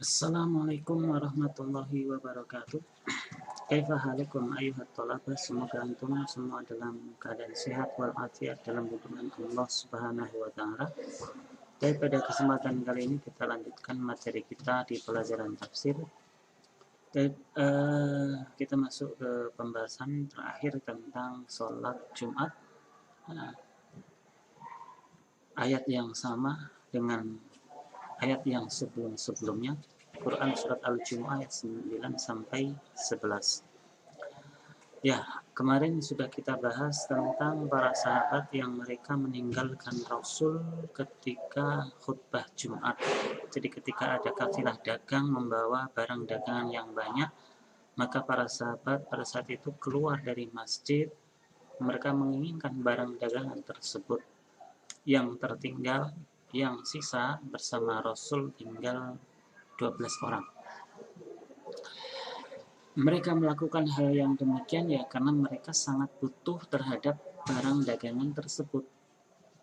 Assalamualaikum warahmatullahi wabarakatuh. Kaifa halukum ayuhat thalabah. Semoga antum semua dalam keadaan sehat walafiat dalam lindungan Allah Subhanahu wa taala. Dan pada kesempatan kali ini kita lanjutkan materi kita di pelajaran tafsir. Dan kita masuk ke pembahasan terakhir tentang sholat Jumat. Ayat yang sama dengan ayat yang sebelum-sebelumnya, Quran surat Al-Jumu'ah ayat 9 sampai 11. Ya, kemarin sudah kita bahas tentang para sahabat yang mereka meninggalkan Rasul ketika khutbah Jumat. Jadi ketika ada kafilah dagang membawa barang dagangan yang banyak, maka para sahabat pada saat itu keluar dari masjid. Mereka menginginkan barang dagangan tersebut yang tertinggal, yang sisa bersama Rasul tinggal 12 orang. Mereka melakukan hal yang demikian ya karena mereka sangat butuh terhadap barang dagangan tersebut.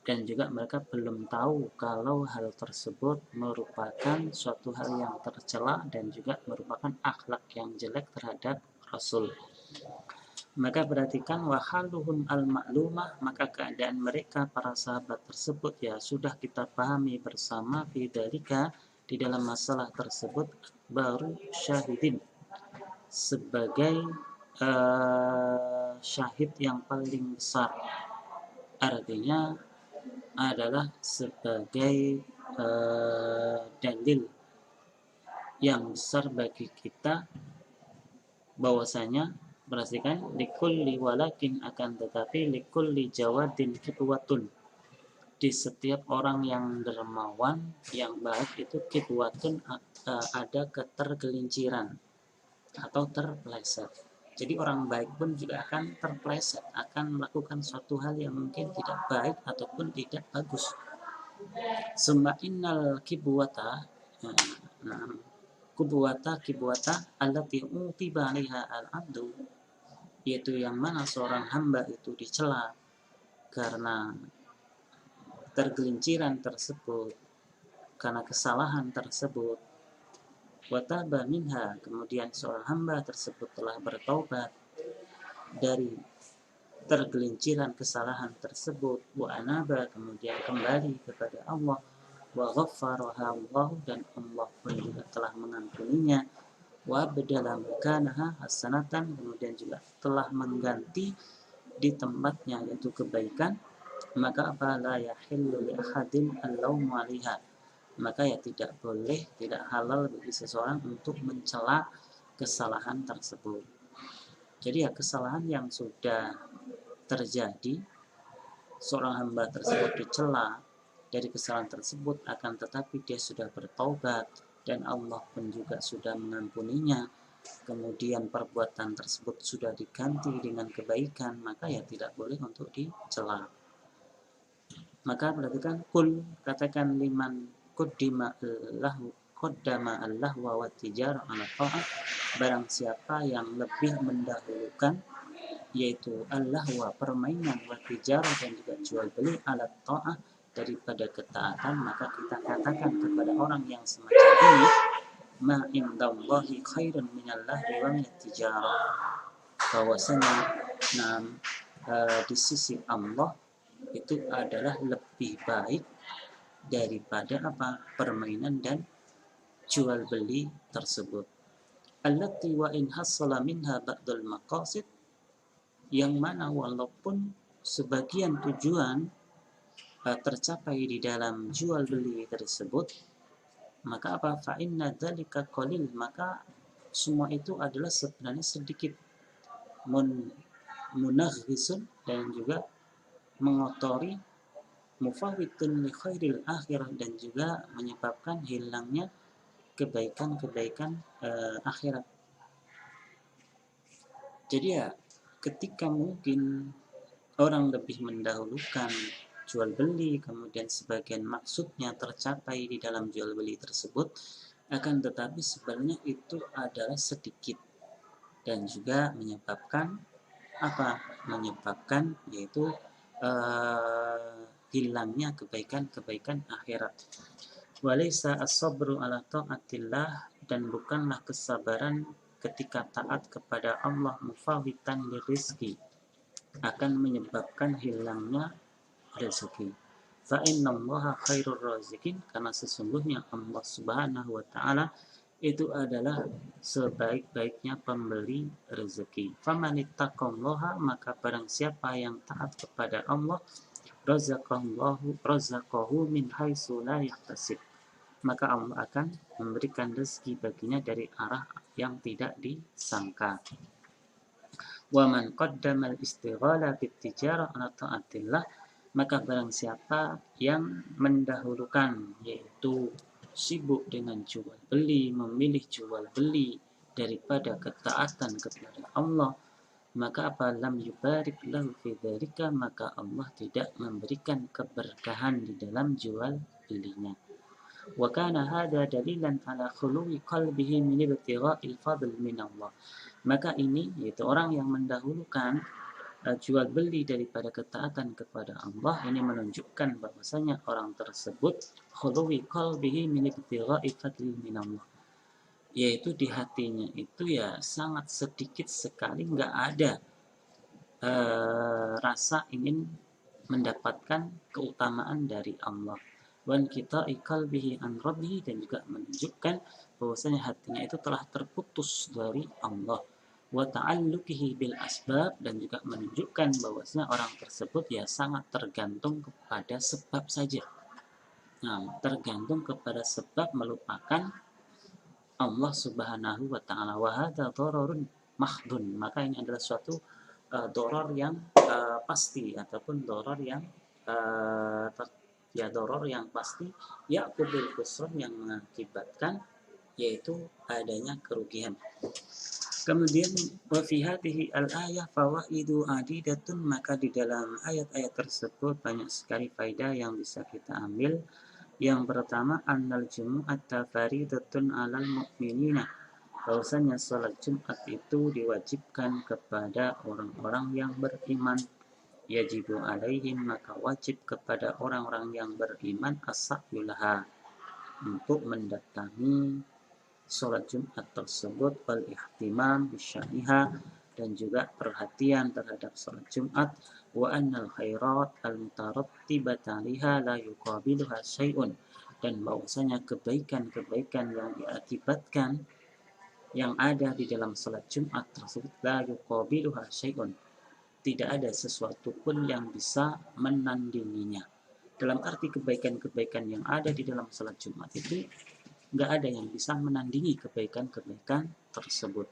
Dan juga mereka belum tahu kalau hal tersebut merupakan suatu hal yang tercela dan juga merupakan akhlak yang jelek terhadap Rasul. Maka perhatikan wahaluhum al-ma'lumah, maka keadaan mereka para sahabat tersebut ya sudah kita pahami bersama fidzalika, di dalam masalah tersebut baru syahidin, sebagai syahid yang paling besar, artinya adalah sebagai dalil yang besar bagi kita bahwasanya perhatikan likulli walakin akan tetapi likulli jawadin kibwatun, di setiap orang yang dermawan yang baik itu kibwatun ada ketergelinciran atau terpleset. Jadi orang baik pun juga akan terpleset, akan melakukan suatu hal yang mungkin tidak baik ataupun tidak bagus. Summa innal kibwata kibwata allati utiba 'alaiha al-'abdu, yaitu yang mana seorang hamba itu dicela karena tergelinciran tersebut, karena kesalahan tersebut. Wataba minha, kemudian seorang hamba tersebut telah bertaubat dari tergelinciran kesalahan tersebut. Wa anaba, kemudian kembali kepada Allah. Wa ghaffaraha Allah, dan Allah pun juga telah mengampuninya. Wa badala makanaha hasanatan, kemudian juga telah mengganti di tempatnya yaitu kebaikan. Maka apa la yahillu li ahadin al-lawmu 'alaiha, maka ya tidak boleh, tidak halal bagi seseorang untuk mencela kesalahan tersebut. Jadi ya kesalahan yang sudah terjadi, seorang hamba tersebut dicela dari kesalahan tersebut, akan tetapi dia sudah bertaubat dan Allah pun juga sudah mengampuninya, kemudian perbuatan tersebut sudah diganti dengan kebaikan, maka ya tidak boleh untuk dicela. Maka perhatikan, kul, katakan liman qaddama al-lahwa wa tijarah ala ta'ah, barang siapa yang lebih mendahulukan yaitu al-lahwa permainan, wa tijarah dan juga jual beli, ala ta'ah daripada ketaatan, maka kita katakan kepada orang yang semacam ini ma indallahi khairun minal lahwi wa minat tijarah, bahwasanya di sisi Allah itu adalah lebih baik daripada apa? Permainan dan jual beli tersebut. Allati wa in hassala minha ba'dul maqasid, yang mana walaupun sebagian tujuan tercapai di dalam jual beli tersebut, maka apa? Fa inna dzalika qalil, maka semua itu adalah sebenarnya sedikit, munaghisun, dan juga mengotori, mufawwitun li khairil akhirah, dan juga menyebabkan hilangnya kebaikan-kebaikan akhirat. Jadi ya ketika mungkin orang lebih mendahulukan jual beli, kemudian sebagian maksudnya tercapai di dalam jual beli tersebut, akan tetapi sebenarnya itu adalah sedikit dan juga menyebabkan apa? Menyebabkan yaitu hilangnya kebaikan-kebaikan akhirat. Walaysa as-sabru ala ta'atillah, dan bukanlah kesabaran ketika taat kepada Allah mufawitan lirizki, akan menyebabkan hilangnya rezeki. Fa innallaha khairur razikin, karena sesungguhnya Allah Subhanahu wa taala itu adalah sebaik-baiknya pemberi rezeki. Famanittaqallaha, maka barang siapa yang taat kepada Allah, razaqahu min haitsu la yahtasib, maka Allah akan memberikan rezeki baginya dari arah yang tidak disangka. Wa man qaddama al-istighala bit-tijarah ala ta'atillah, maka barang siapa yang mendahulukan, yaitu sibuk dengan jual beli, memilih jual beli daripada ketaatan kepada Allah, maka apalam yubarik lahu fi dzalika, maka Allah tidak memberikan keberkahan di dalam jual belinya. Wa kana hadha dalilan ala khuluwi qalbihi min ibtigha'il fadl min Allah. Maka ini, yaitu orang yang mendahulukan jual beli daripada ketaatan kepada Allah, ini menunjukkan bahwasanya orang tersebut khuluwi qalbihi min ibtigha'i fadli min Allah, yaitu di hatinya itu ya sangat sedikit sekali nggak ada rasa ingin mendapatkan keutamaan dari Allah. Wan kita qalbihi an rabbihi, dan juga menunjukkan bahwasanya hatinya itu telah terputus dari Allah. Wa ta'alluqihi bil asbab, dan juga menunjukkan bahwasanya orang tersebut ya sangat tergantung kepada sebab saja. Nah, tergantung kepada sebab, melupakan Allah Subhanahu wa taala. Wa hadza dhararun mahdun, maka ini adalah suatu doror yang pasti, ataupun doror yang doror yang pasti, ya'qubul khusran, yang mengakibatkan yaitu adanya kerugian. Kemudian wa fi hadhihi al-ayah fawaidu adidatun, maka di dalam ayat-ayat tersebut banyak sekali faedah yang bisa kita ambil. Yang pertama, annal jumu'ata faridatun 'alal mu'minina, bahwasanya salat Jumat itu diwajibkan kepada orang-orang yang beriman. Yajibu alaihim, maka wajib kepada orang-orang yang beriman as-sa'yulaha, untuk mendatangi sholat Jumat tersebut, wal ihtimam bisya'niha, dan juga perhatian terhadap sholat Jumat. Wa annal khairat al-mutarattibata 'alaiha la yuqabiluha syai'un, dan bahwasanya kebaikan-kebaikan yang diakibatkan yang ada di dalam sholat Jumat tersebut, la yuqabiluha syai'un, tidak ada sesuatu pun yang bisa menandinginya. Dalam arti kebaikan-kebaikan yang ada di dalam sholat Jumat itu nggak ada yang bisa menandingi kebaikan-kebaikan tersebut.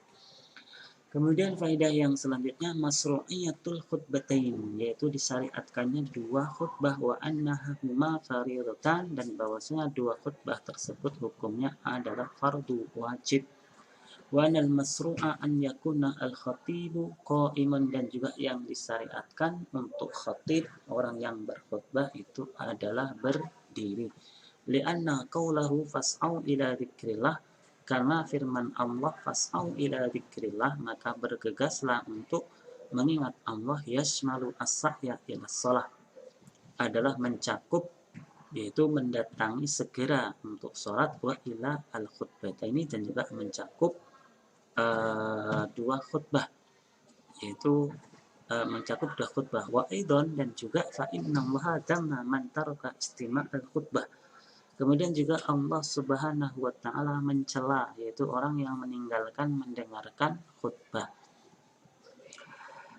Kemudian faedah yang selanjutnya, masru'iyatul khutbatain, yaitu disyariatkannya dua khutbah, wa annahuma faridatan, dan bahwasanya dua khutbah tersebut hukumnya adalah fardu wajib. Wa anal masru'a an yakuna al-khatibu qa'iman, dan juga yang disyariatkan untuk khatib, orang yang berkhutbah, itu adalah berdiri. Lianna qawlahu fas'au ila dzikrillah, karena firman Allah fas'au ila dzikrillah, maka bergegaslah untuk mengingat Allah, yashmalu as-sa'ya ila shalah, adalah mencakup, yaitu mendatangi segera untuk sholat, wa ila al-khutbataini, dan juga mencakup dua khutbah, yaitu mencakup dua khutbah. Wa aidon, dan juga fa innallaha damma man taraka istima' al-khutbah, kemudian juga Allah Subhanahu wa taala mencela, yaitu orang yang meninggalkan mendengarkan khutbah.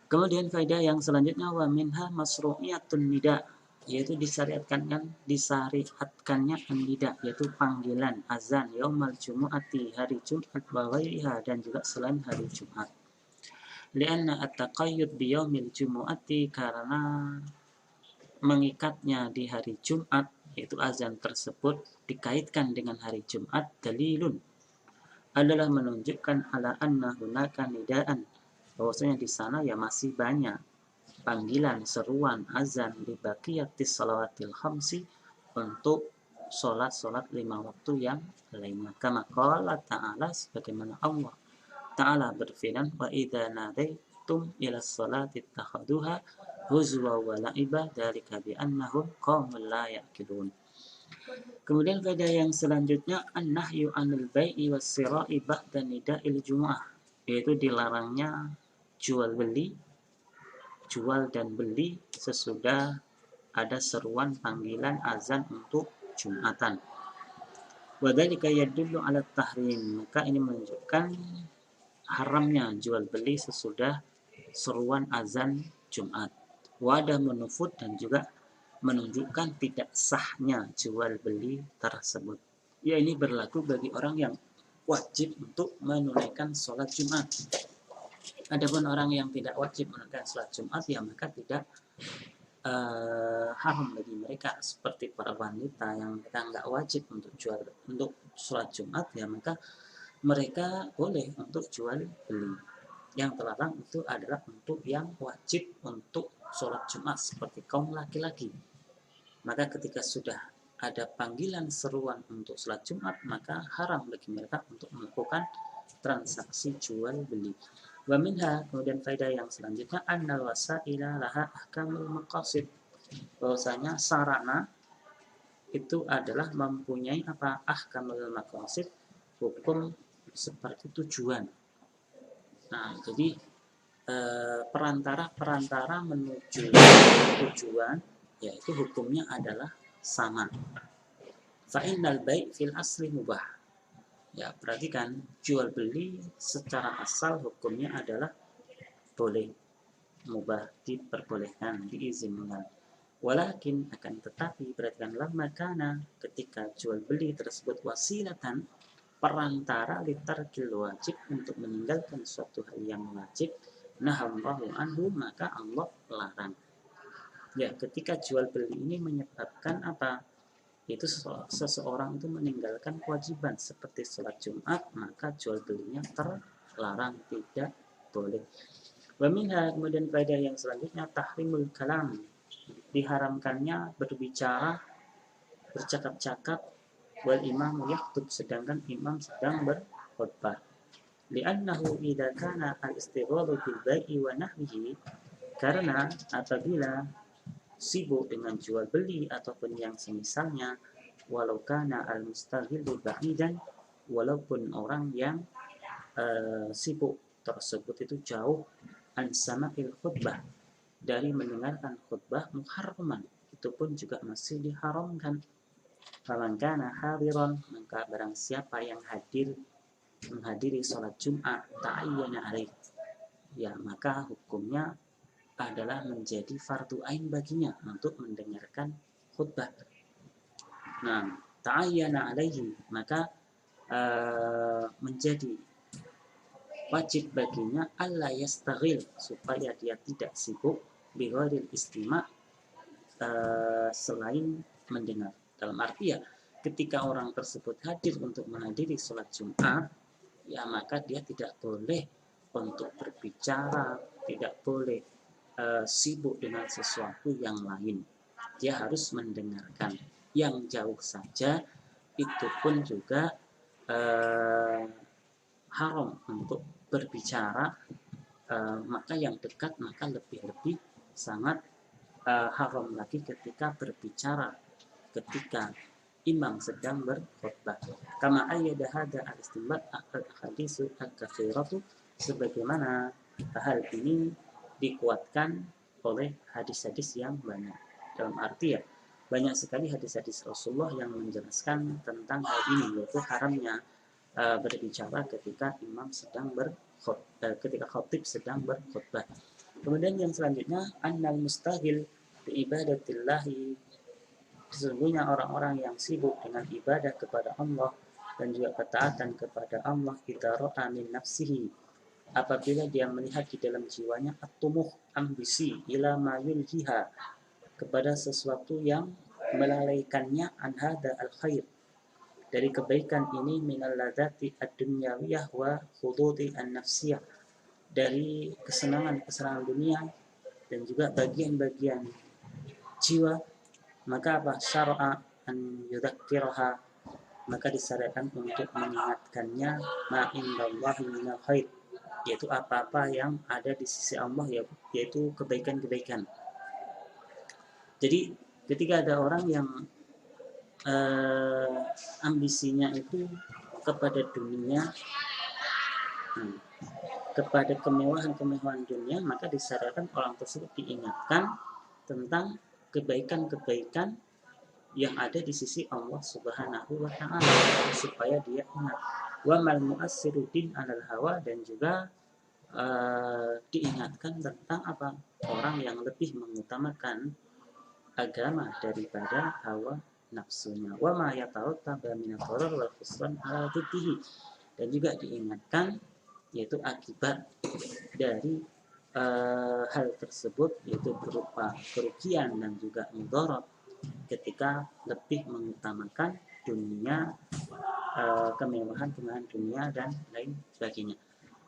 Kemudian faedah yang selanjutnya, wa minha masru'iyatun nida, yaitu disyariatkannya an-nida, yaitu panggilan azan, yaumal jumu'ati, hari Jumat, wa ghairiha, dan juga selain hari Jumat. Lianna at-taqayyud bi yaumil jumu'ati, karena mengikatnya di hari Jumat, yaitu azan tersebut dikaitkan dengan hari Jumat, dalilun, adalah menunjukkan ala anna hunaka nidaan, bahwasanya di sana ya masih banyak panggilan, seruan, azan di baqiyatis salawatil khamsi, untuk sholat-sholat 5 waktu yang lainnya. Kama qala ta'ala, sebagaimana Allah Ta'ala berfirman, wa idza nadaitum ila sholati takhaduha huzwa wa la'iba, dzalika bi annahum qaumun la ya'qilun. Kemudian faedah yang selanjutnya an-nahyu 'anil bai'i was-sira'i ba'da nida'il jumu'ah, yaitu dilarangnya jual dan beli sesudah ada seruan panggilan azan untuk Jumatan. Wa dzalika yadullu 'ala tahrim, maka ini menunjukkan haramnya jual beli sesudah seruan azan Jumat. Wadah menufut dan juga menunjukkan tidak sahnya jual beli tersebut. Ya, ini berlaku bagi orang yang wajib untuk menunaikan sholat Jumat. Adapun orang yang tidak wajib menunaikan sholat Jumat, ya maka tidak haram bagi mereka. Seperti para wanita yang mereka nggak wajib untuk sholat Jumat, ya maka mereka boleh untuk jual beli. Yang terlarang itu adalah untuk yang wajib untuk sholat Jumat seperti kaum laki-laki. Maka ketika sudah ada panggilan seruan untuk sholat Jumat, maka haram bagi mereka untuk melakukan transaksi jual beli. Wa minha, kemudian faedah yang selanjutnya, annal wasaila laha ahkamul maqasid, bahwasanya sarana itu adalah mempunyai ahkamul maqasid, hukum seperti tujuan. Nah, jadi perantara menuju tujuan, yaitu hukumnya adalah sama. Fa'innal bai' fil asli mubah. Ya, perhatikan, jual beli secara asal hukumnya adalah boleh, mubah, diperbolehkan, diizinkan. Walakin, akan tetapi, perhatikan, lamma kana, ketika jual beli tersebut wasilatan, perantara litarkil wajib, untuk meninggalkan suatu hal yang wajib, nahallahu anhu, maka Allah larang. Ya, ketika jual beli ini menyebabkan apa? Itu seseorang itu meninggalkan kewajiban seperti sholat Jumat, maka jual belinya terlarang, tidak boleh. Wa minha, kemudian faedah yang selanjutnya, tahrimul kalam, diharamkannya berbicara, bercakap-cakap, wal imamu yaktub, sedangkan imam sedang berkhutbah. Li'annahu idza kana al-istighalu bil bai'i wa nahwihi, karena apabila sibuk dengan jual beli ataupun yang semisalnya, walau kana al-mustaghillu ba'idan, walaupun orang yang sibuk tersebut itu jauh an sama'il khutbah, dari mendengarkan khutbah, muharraman, itu pun juga masih diharamkan. Faman kana hadiran, maka barang siapa yang menghadiri sholat Jumat, ta'ayyana alaih, ya maka hukumnya adalah menjadi fardu ain baginya untuk mendengarkan khutbah. Nah, ta'ayyana alaihi, maka menjadi wajib baginya alla yastaghil, supaya dia tidak sibuk bighairil istima', selain mendengar. Dalam arti ya, ketika orang tersebut hadir untuk menghadiri sholat Jumat, ya maka dia tidak boleh untuk berbicara, tidak boleh sibuk dengan sesuatu yang lain. Dia harus mendengarkan. Yang jauh saja itu pun juga haram untuk berbicara, maka yang dekat maka lebih sangat haram lagi ketika berbicara ketika imam sedang berkhutbah. Kama ayyada hadza al-istinbat al-hadisu al-katsiratu, sebagaimana hal ini dikuatkan oleh hadis-hadis yang banyak. Dalam arti ya, banyak sekali hadis-hadis Rasulullah yang menjelaskan tentang hal ini, yaitu haramnya berbicara ketika imam sedang ketika khatib sedang berkhutbah. Kemudian yang selanjutnya, annal mustahil bi ibadatillahi, sesungguhnya orang-orang yang sibuk dengan ibadah kepada Allah dan juga ketaatan kepada Allah, idza ra'a min nafsihi, apabila dia melihat di dalam jiwanya at-tumuh, ambisi, ila ma yulhiha, kepada sesuatu yang melalaikannya an hada al-khair, dari kebaikan ini, minal ladzati ad-dunyawiyah wa khududi an-nafsiyah, dari kesenangan dunia dan juga bagian-bagian jiwa, maka apa? Syara'a an yudzakkiraha, maka disyariatkan untuk mengingatkannya ma indallahi minal khair, yaitu apa-apa yang ada di sisi Allah, yaitu kebaikan-kebaikan. Jadi ketika ada orang yang ambisinya itu kepada dunia, kepada kemewahan-kemewahan dunia, maka disarankan orang tersebut diingatkan tentang kebaikan-kebaikan yang ada di sisi Allah Subhanahu wa taala supaya dia ingat. Wa mal mu'assirudin 'alal hawa, dan juga diingatkan tentang apa? Orang yang lebih mengutamakan agama daripada hawa nafsunya. Wa ma yatarattaba min ad-darar wal khusran 'ala dhiddihi, dan juga diingatkan yaitu akibat dari hal tersebut, yaitu berupa kerugian dan juga mudarat ketika lebih mengutamakan dunia, kemewahan dunia dan lain sebagainya.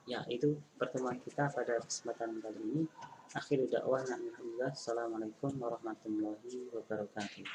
Ya, itu pertemuan kita pada kesempatan kali ini. Akhir dakwah alhamdulillah. Assalamualaikum warahmatullahi wabarakatuh.